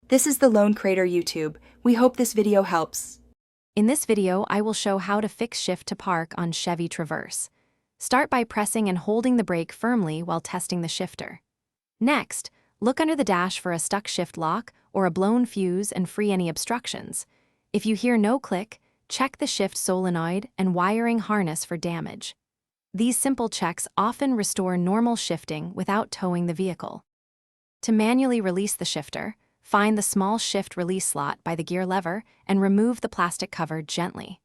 This is the Lone Crater YouTube. We hope this video helps. In this video, I will show how to fix shift to park on Chevy Traverse. Start by pressing and holding the brake firmly while testing the shifter. Next, look under the dash for a stuck shift lock or a blown fuse and free any obstructions. If you hear no click, check the shift solenoid and wiring harness for damage. These simple checks often restore normal shifting without towing the vehicle. To manually release the shifter, find the small shift release slot by the gear lever and remove the plastic cover gently.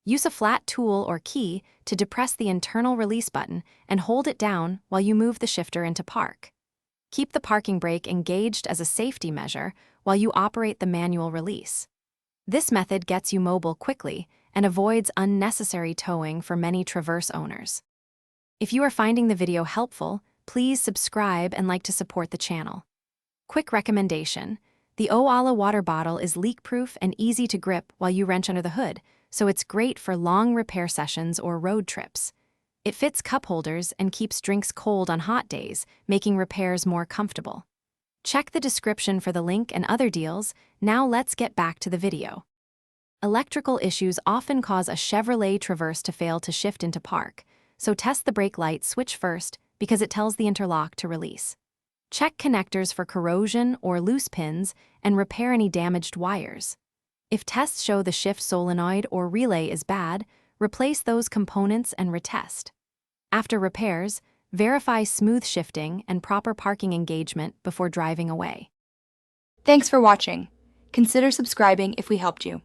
Use a flat tool or key to depress the internal release button and hold it down while you move the shifter into park. Keep the parking brake engaged as a safety measure while you operate the manual release. This method gets you mobile quickly and avoids unnecessary towing for many Traverse owners. If you are finding the video helpful, please subscribe and like to support the channel. Quick recommendation: the Oala water bottle is leak-proof and easy to grip while you wrench under the hood, so it's great for long repair sessions or road trips. It fits cup holders and keeps drinks cold on hot days, making repairs more comfortable. Check the description for the link and other deals. Now let's get back to the video. Electrical issues often cause a Chevrolet Traverse to fail to shift into park, so test the brake light switch first because it tells the interlock to release. Check connectors for corrosion or loose pins and repair any damaged wires. If tests show the shift solenoid or relay is bad, replace those components and retest. After repairs, verify smooth shifting and proper parking engagement before driving away. Thanks for watching. Consider subscribing if we helped you.